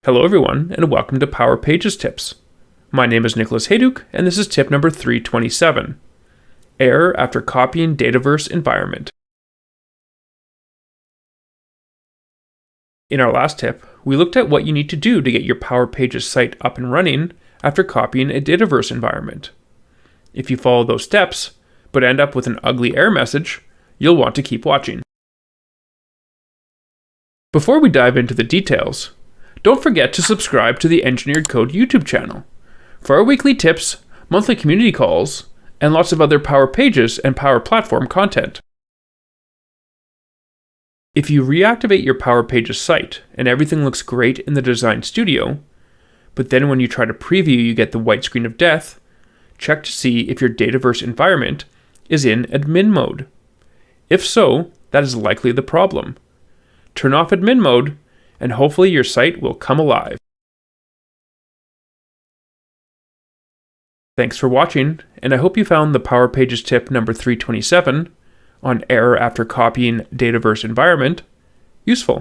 Hello everyone, and welcome to Power Pages Tips. My name is Nicholas Hayduk, and this is tip number 327. Error after copying Dataverse environment. In our last tip, we looked at what you need to do to get your Power Pages site up and running after copying a Dataverse environment. If you follow those steps, but end up with an ugly error message, you'll want to keep watching. Before we dive into the details, don't forget to subscribe to the Engineered Code YouTube channel for our weekly tips, monthly community calls, and lots of other Power Pages and Power Platform content. If you reactivate your Power Pages site and everything looks great in the Design Studio, but then when you try to preview you get the white screen of death, check to see if your Dataverse environment is in admin mode. If so, that is likely the problem. Turn off admin mode, and hopefully your site will come alive. Thanks for watching, and I hope you found the Power Pages tip number 327 on error after copying Dataverse environment useful.